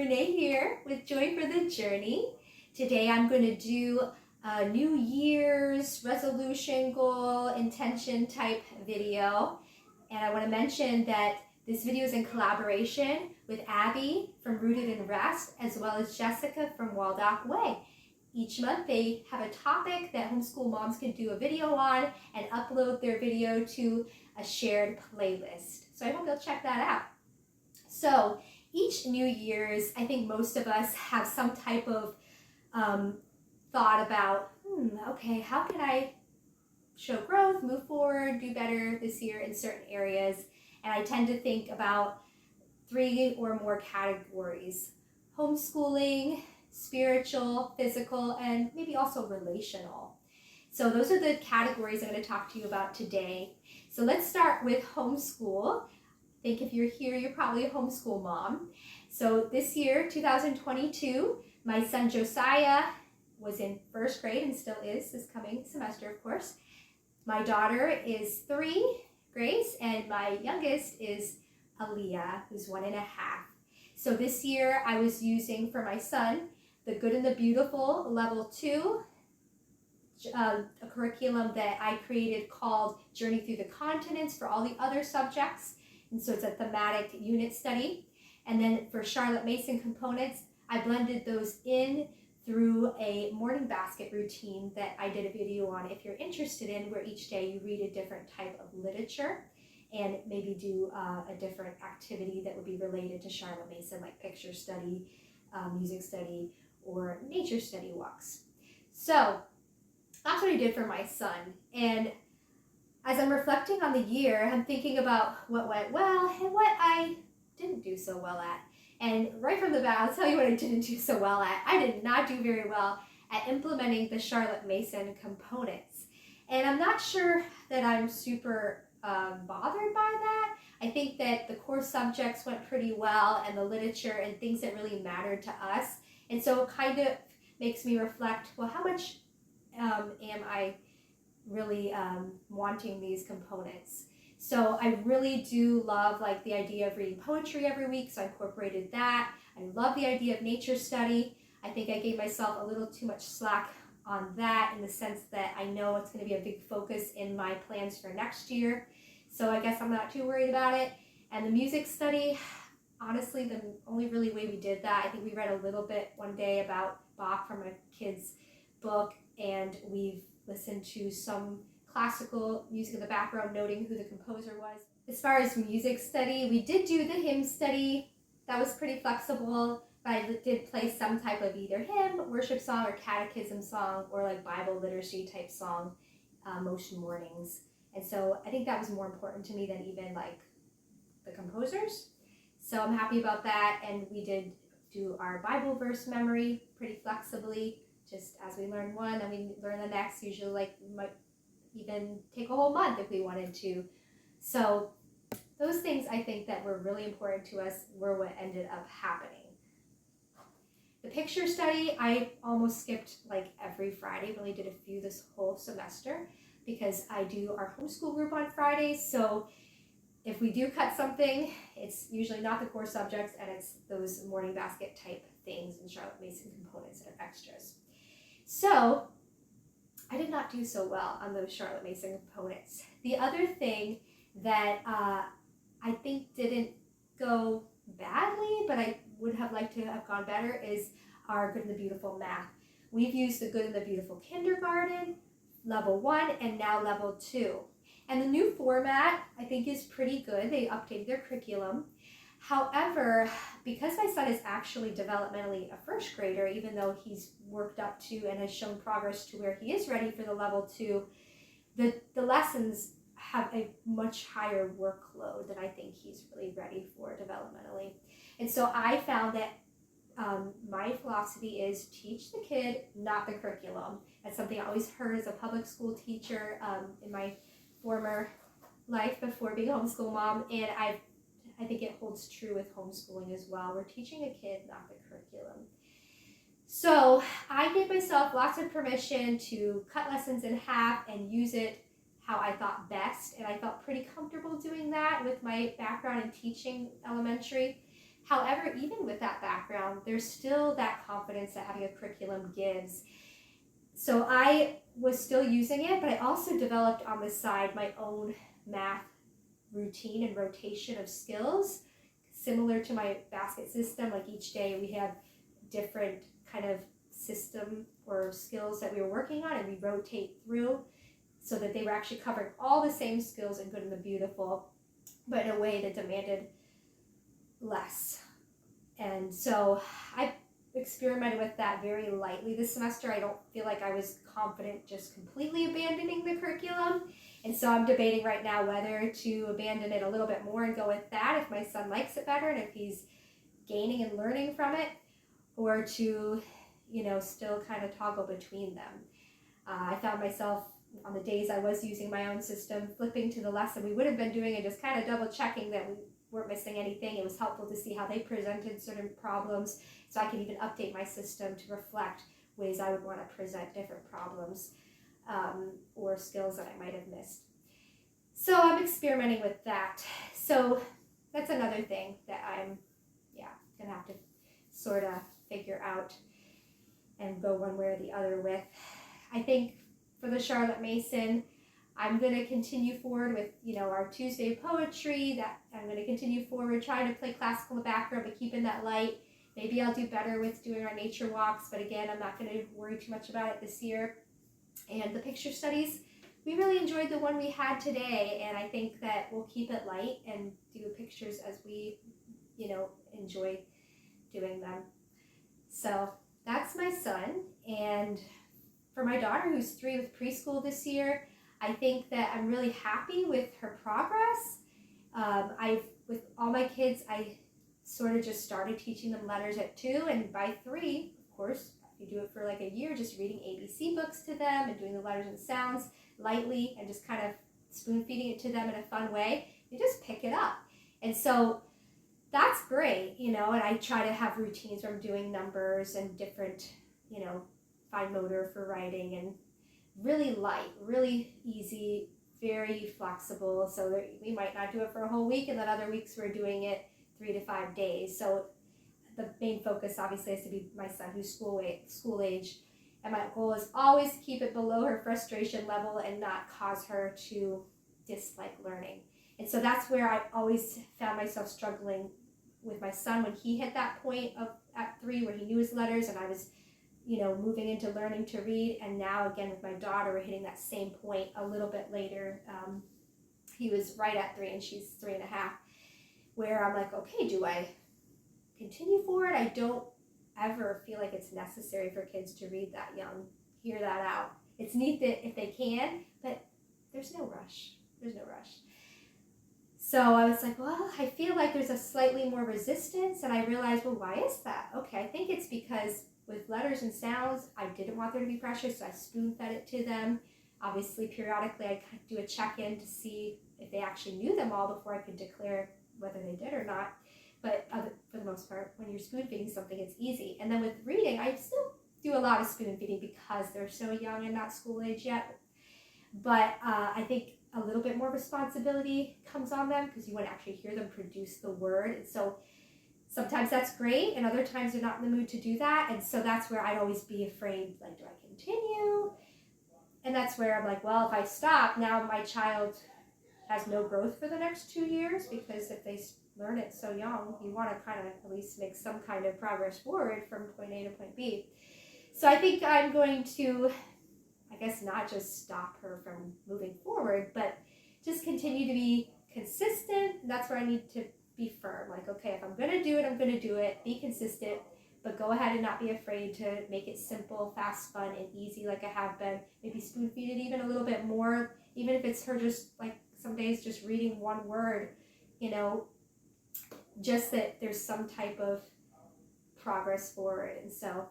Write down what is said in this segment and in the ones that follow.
Renee here with Joy for the Journey. Today I'm going to do a New Year's resolution, goal, intention type video. And I want to mention that this video is in collaboration with Abby from Rooted in Rest, as well as Jessica from Waldock Way. Each month they have a topic that homeschool moms can do a video on and upload their video to a shared playlist. So I hope you'll check that out. So each New Year's, I think most of us have some type of thought about, okay, how can I show growth, move forward, do better this year in certain areas? And I tend to think about 3 or more categories: homeschooling, spiritual, physical, and maybe also relational. So those are the categories I'm going to talk to you about today. So let's start with homeschool. I think if you're here, you're probably a homeschool mom. So this year, 2022, my son Josiah was in 1st grade and still is this coming semester, of course. My daughter is 3, Grace, and my youngest is Aaliyah, who's 1.5. So this year I was using for my son the Good and the Beautiful Level 2, a curriculum that I created called Journey Through the Continents for all the other subjects. And so it's a thematic unit study. And then for Charlotte Mason components, I blended those in through a morning basket routine that I did a video on if you're interested in, where each day you read a different type of literature and maybe do a different activity that would be related to Charlotte Mason, like picture study, music study, or nature study walks. So that's what I did for my son. And as I'm reflecting on the year, I'm thinking about what went well and what I didn't do so well at. And right from the bat, I'll tell you what I didn't do so well at. I did not do very well at implementing the Charlotte Mason components. And I'm not sure that I'm super bothered by that. I think that the core subjects went pretty well, and the literature and things that really mattered to us. And so it kind of makes me reflect, well, how much am I really wanting these components? So I really do love like the idea of reading poetry every week, so I incorporated that. I love the idea of nature study. I think I gave myself a little too much slack on that, in the sense that I know it's going to be a big focus in my plans for next year. So I guess I'm not too worried about it. And the music study, honestly, the only really way we did that, I think we read a little bit one day about Bach from a kid's book, and we've listened to some classical music in the background, noting who the composer was. As far as music study, we did do the hymn study. That was pretty flexible, but I did play some type of either hymn, worship song, or catechism song, or like Bible liturgy type song most mornings. And so I think that was more important to me than even like the composers. So I'm happy about that. And we did do our Bible verse memory pretty flexibly. Just as we learn one, then we learn the next. Usually, like, we might even take a whole month if we wanted to. So those things I think that were really important to us were what ended up happening. The picture study, I almost skipped like every Friday. Really did a few this whole semester because I do our homeschool group on Fridays. So if we do cut something, it's usually not the core subjects, and it's those morning basket type things and Charlotte Mason components that are extras. So I did not do so well on those Charlotte Mason components. The other thing that I think didn't go badly, but I would have liked to have gone better, is our Good and the Beautiful math. We've used the Good and the Beautiful kindergarten, level 1, and now level 2. And the new format, I think, is pretty good. They updated their curriculum. However, because my son is actually developmentally a 1st grader, even though he's worked up to and has shown progress to where he is ready for the level 2, the lessons have a much higher workload than I think he's really ready for developmentally. And so I found that my philosophy is teach the kid, not the curriculum. That's something I always heard as a public school teacher in my former life before being a homeschool mom, and I think it holds true with homeschooling as well. We're teaching a kid, not the curriculum. So I gave myself lots of permission to cut lessons in half and use it how I thought best, and I felt pretty comfortable doing that with my background in teaching elementary. However, even with that background, there's still that confidence that having a curriculum gives. So I was still using it, but I also developed on the side my own math routine and rotation of skills, similar to my basket system. Like each day we have different kind of system or skills that we were working on, and we rotate through so that they were actually covering all the same skills in good and the beautiful, but in a way that demanded less. And so I experimented with that very lightly this semester. I don't feel like I was confident just completely abandoning the curriculum. And so I'm debating right now whether to abandon it a little bit more and go with that if my son likes it better and if he's gaining and learning from it, or to, still kind of toggle between them. I found myself on the days I was using my own system, flipping to the lesson we would have been doing and just kind of double checking that we weren't missing anything. It was helpful to see how they presented certain problems, so I could even update my system to reflect ways I would want to present different problems or skills that I might have missed. So I'm experimenting with that. So that's another thing that I'm gonna have to sort of figure out and go one way or the other with. I think for the Charlotte Mason, I'm going to continue forward with, our Tuesday poetry, that I'm going to continue forward, trying to play classical in the background, but keeping that light. Maybe I'll do better with doing our nature walks, but again, I'm not going to worry too much about it this year. And the picture studies, we really enjoyed the one we had today, and I think that we'll keep it light and do pictures as we, enjoy doing them. So that's my son. And for my daughter, who's 3 with preschool this year, I think that I'm really happy with her progress. With all my kids, I sort of just started teaching them letters at 2, and by 3, of course, if you do it for like a year, just reading ABC books to them and doing the letters and sounds lightly and just kind of spoon feeding it to them in a fun way, they just pick it up. And so that's great, and I try to have routines where I'm doing numbers and different, fine motor for writing, and really light, really easy, very flexible. So we might not do it for a whole week, and then other weeks we're doing it 3 to 5 days. So the main focus obviously has to be my son, who's school age, and my goal is always to keep it below her frustration level and not cause her to dislike learning. And so that's where I always found myself struggling with my son when he hit that point at 3 where he knew his letters and I was moving into learning to read. And now again with my daughter, we're hitting that same point a little bit later. He was right at 3 and she's 3.5, where I'm like, okay, do I continue forward? I don't ever feel like it's necessary for kids to read that young, hear that out. It's neat that if they can, but there's no rush. So I was like, well, I feel like there's a slightly more resistance, and I realized, well, why is that? Okay, I think it's because with letters and sounds, I didn't want there to be pressure, so I spoon-fed it to them. Obviously, periodically, I'd do a check-in to see if they actually knew them all before I could declare whether they did or not. But for the most part, when you're spoon-feeding something, it's easy. And then with reading, I still do a lot of spoon-feeding because they're so young and not school age yet. But I think a little bit more responsibility comes on them because you want to actually hear them produce the word. And so sometimes that's great, and other times they're not in the mood to do that. And so that's where I'd always be afraid, like, do I continue? And that's where I'm like, well, if I stop, now my child has no growth for the next 2 years, because if they learn it so young, you want to kind of at least make some kind of progress forward from point A to point B. So I think I'm going to, I guess, not just stop her from moving forward, but just continue to be consistent. And that's where I need to be firm. Like, okay, if I'm going to do it, I'm going to do it. Be consistent, but go ahead and not be afraid to make it simple, fast, fun, and easy like I have been. Maybe spoon feed it even a little bit more, even if it's her just like some days just reading one word, just that there's some type of progress forward. And so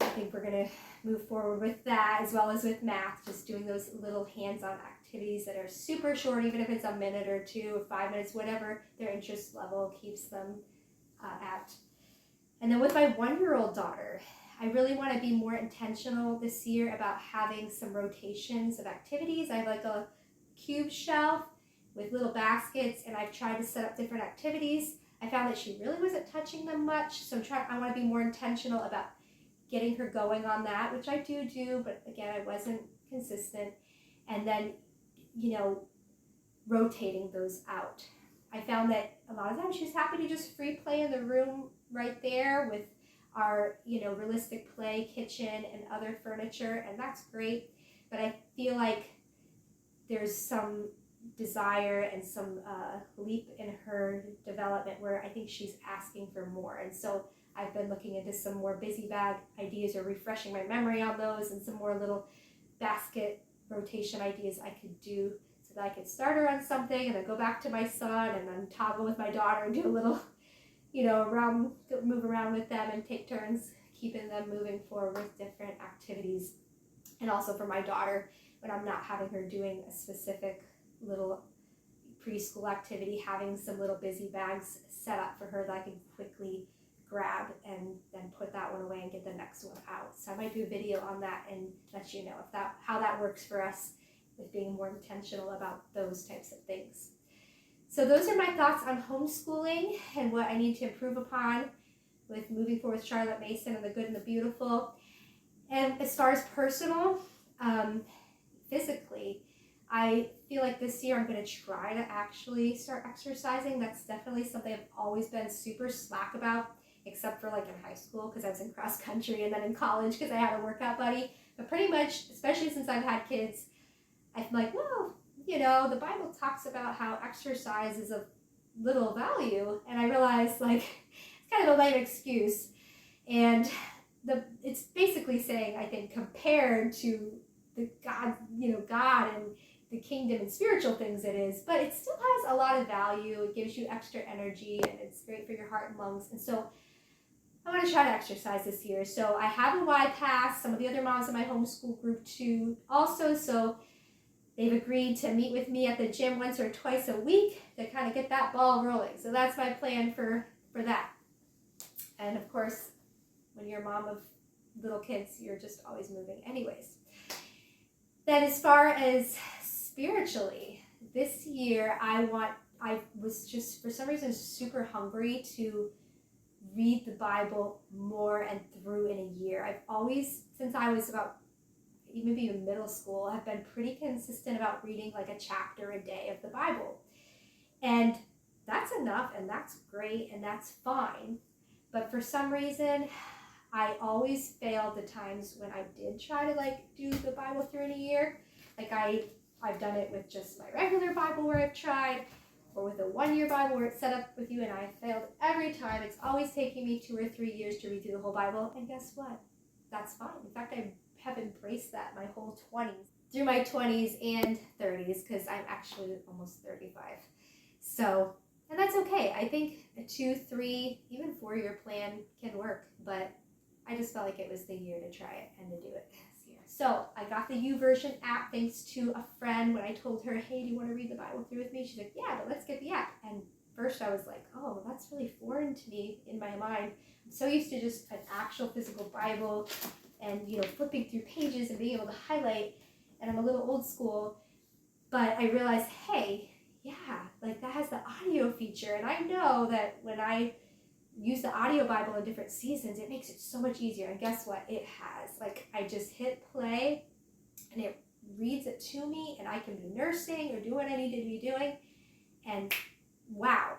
I think we're going to move forward with that, as well as with math, just doing those little hands-on activities that are super short, even if it's a minute or 2 or 5 minutes, whatever their interest level keeps them at. And then with my 1-year-old daughter, I really want to be more intentional this year about having some rotations of activities. I have like a cube shelf with little baskets, and I've tried to set up different activities. I found that she really wasn't touching them much, so I want to be more intentional about getting her going on that, which I do, but again, I wasn't consistent. And then, rotating those out. I found that a lot of times she's happy to just free play in the room right there with our, realistic play kitchen and other furniture, and that's great. But I feel like there's some desire and some leap in her development where I think she's asking for more. And so I've been looking into some more busy bag ideas or refreshing my memory on those, and some more little basket rotation ideas I could do so that I could start her on something and then go back to my son and then toggle with my daughter and do a little, move around with them and take turns keeping them moving forward with different activities. And also for my daughter, when I'm not having her doing a specific little preschool activity, having some little busy bags set up for her that I can quickly grab and then put that one away and get the next one out. So I might do a video on that and let you know how that works for us with being more intentional about those types of things. So those are my thoughts on homeschooling and what I need to improve upon with moving forward with Charlotte Mason and the good and the beautiful. And as far as personal, physically, I feel like this year I'm going to try to actually start exercising. That's definitely something I've always been super slack about, except for like in high school because I was in cross country, and then in college because I had a workout buddy. But pretty much, especially since I've had kids, I'm like, well, the Bible talks about how exercise is of little value. And I realized it's kind of a lame excuse. And it's basically saying, I think, compared to the God and the kingdom and spiritual things it is, but it still has a lot of value. It gives you extra energy and it's great for your heart and lungs. And so I want to try to exercise this year. So I have a Y Pass, some of the other moms in my homeschool group too also. So they've agreed to meet with me at the gym once or twice a week to kind of get that ball rolling. So that's my plan for that. And of course, when you're a mom of little kids, you're just always moving anyways. Then as far as spiritually, this year I was just for some reason super hungry to read the Bible more and through in a year. I've always, since I was about maybe even middle school, have been pretty consistent about reading like a chapter a day of the Bible. And that's enough and that's great and that's fine. But for some reason, I always failed the times when I did try to do the Bible through in a year. I've done it with just my regular Bible where I've tried, or with a 1-year Bible where it's set up with you, and I failed every time. It's always taking me 2 or 3 years to read through the whole Bible, and guess what? That's fine. In fact, I have embraced that my whole 20s, through my 20s and 30s, because I'm actually almost 35. So, and that's okay. I think a 2, 3, even 4-year plan can work, but I just felt like it was the year to try it and to do it this year. So I got the YouVersion app thanks to a friend. When I told her, hey, do you want to read the Bible through with me? She's like, yeah, but let's get the app. And first I was like, oh, that's really foreign to me in my mind. I'm so used to just an actual physical Bible and, flipping through pages and being able to highlight. And I'm a little old school. But I realized, hey, yeah, that has the audio feature. And I know that when I use the audio Bible in different seasons, it makes it so much easier. And guess what? It has. I just hit play and it reads it to me, and I can be nursing or doing what I need to be doing. And wow,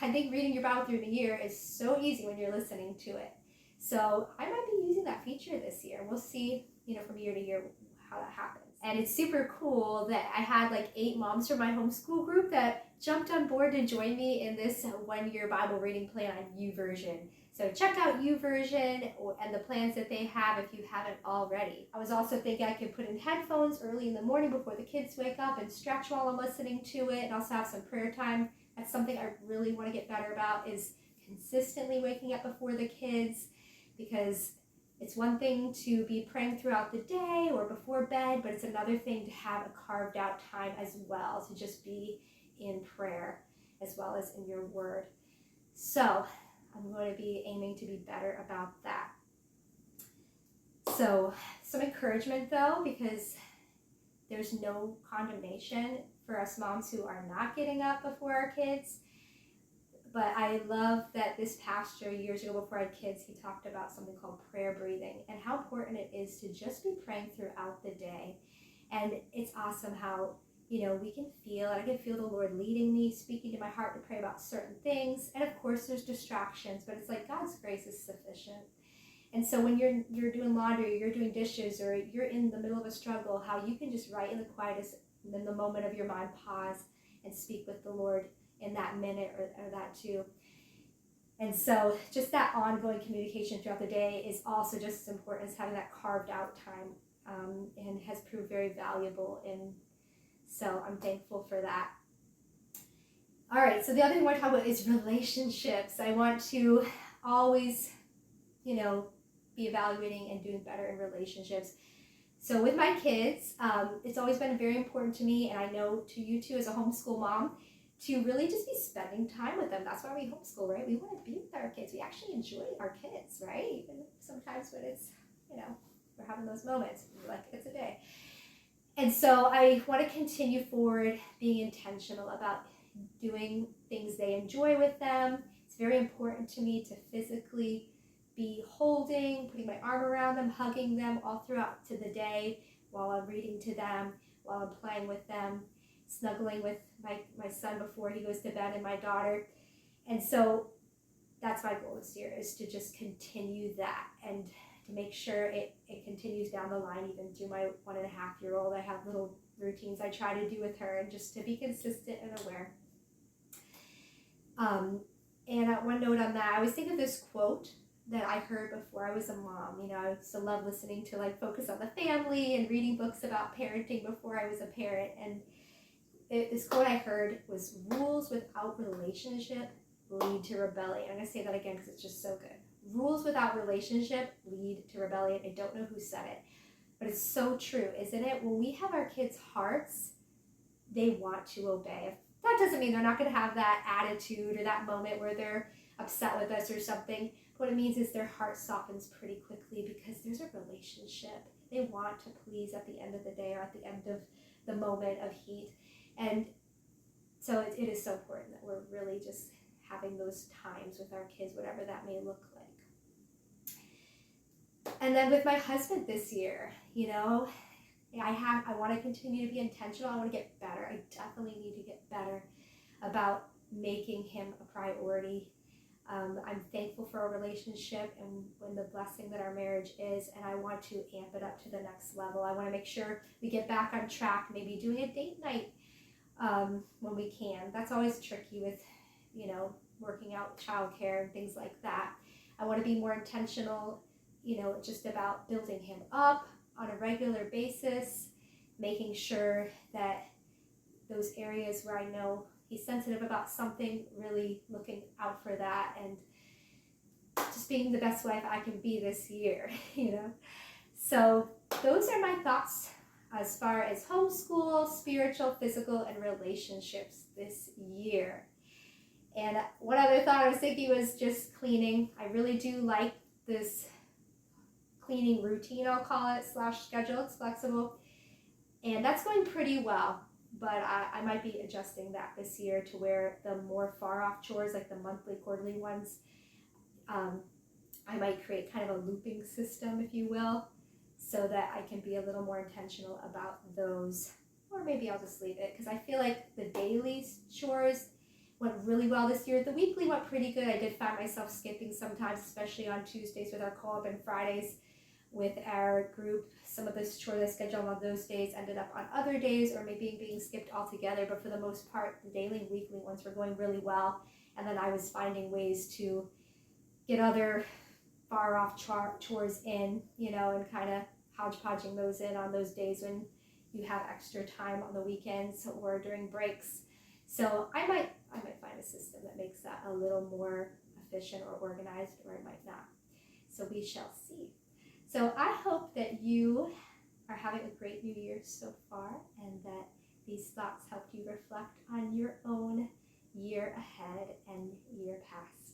I think reading your Bible through the year is so easy when you're listening to it. So I might be using that feature this year. We'll see, from year to year how that happens. And it's super cool that I had 8 moms from my homeschool group that jumped on board to join me in this 1-year Bible reading plan on YouVersion. So check out YouVersion and the plans that they have if you haven't already. I was also thinking I could put in headphones early in the morning before the kids wake up and stretch while I'm listening to it, and also have some prayer time. That's something I really want to get better about, is consistently waking up before the kids, because it's one thing to be praying throughout the day or before bed, but it's another thing to have a carved out time as well, to just be in prayer as well as in your word. So I'm going to be aiming to be better about that. So some encouragement though, because there's no condemnation for us moms who are not getting up before our kids. But I love that this pastor, years ago before I had kids, he talked about something called prayer breathing and how important it is to just be praying throughout the day. And it's awesome how, we can feel, I can feel the Lord leading me, speaking to my heart to pray about certain things. And of course there's distractions, but it's like God's grace is sufficient. And so when you're doing laundry, you're doing dishes, or you're in the middle of a struggle, how you can just right in the quietest, in the moment of your mind, pause and speak with the Lord in that minute or that too. And so just that ongoing communication throughout the day is also just as important as having that carved out time, and has proved very valuable. And so I'm thankful for that. All right, so the other thing I want to talk about is relationships. I want to always, be evaluating and doing better in relationships. So with my kids, it's always been very important to me, and I know to you too as a homeschool mom, to really just be spending time with them. That's why we homeschool, right? We want to be with our kids. We actually enjoy our kids, right? Even sometimes when it's, we're having those moments, like it's a day. And so I want to continue forward being intentional about doing things they enjoy with them. It's very important to me to physically be holding, putting my arm around them, hugging them all throughout to the day while I'm reading to them, while I'm playing with them, snuggling with my son before he goes to bed and my daughter. And so that's my goal this year, is to just continue that and to make sure it continues down the line, even through my 1.5-year-old. I have little routines I try to do with her, and just to be consistent and aware. And one note on that, I always think of this quote that I heard before I was a mom. I used to love listening to Focus on the Family and reading books about parenting before I was a parent. And this quote I heard was, "Rules without relationship lead to rebellion." I'm going to say that again because it's just so good. Rules without relationship lead to rebellion. I don't know who said it, but it's so true, isn't it? When we have our kids' hearts, they want to obey. That doesn't mean they're not going to have that attitude or that moment where they're upset with us or something. What it means is their heart softens pretty quickly because there's a relationship. They want to please at the end of the day or at the end of the moment of heat. And so it is so important that we're really just having those times with our kids, whatever that may look like. And then with my husband this year, I want to continue to be intentional. I want to get better. I definitely need to get better about making him a priority. I'm thankful for our relationship and the blessing that our marriage is, and I want to amp it up to the next level. I want to make sure we get back on track, maybe doing a date night when we can. That's always tricky with, working out childcare and things like that. I want to be more intentional, just about building him up on a regular basis, making sure that those areas where I know he's sensitive about something, really looking out for that, and just being the best wife I can be this year, So those are my thoughts as far as homeschool, spiritual, physical, and relationships this year. And one other thought I was thinking was just cleaning. I really do like this cleaning routine, I'll call it, / schedule. It's flexible. And that's going pretty well. But I might be adjusting that this year to where the more far-off chores, like the monthly, quarterly ones, I might create kind of a looping system, if you will, so that I can be a little more intentional about those. Or maybe I'll just leave it, because I feel like the daily chores went really well this year. The weekly went pretty good. I did find myself skipping sometimes, especially on Tuesdays with our co-op and Fridays with our group. Some of the chores I scheduled on those days ended up on other days, or maybe being skipped altogether. But for the most part, the daily and weekly ones were going really well. And then I was finding ways to get other far-off chores in, and kind of hodgepodging those in on those days when you have extra time on the weekends or during breaks. So I might find a system that makes that a little more efficient or organized, or it might not. So we shall see. So I hope that you are having a great new year so far, and that these thoughts helped you reflect on your own year ahead and year past.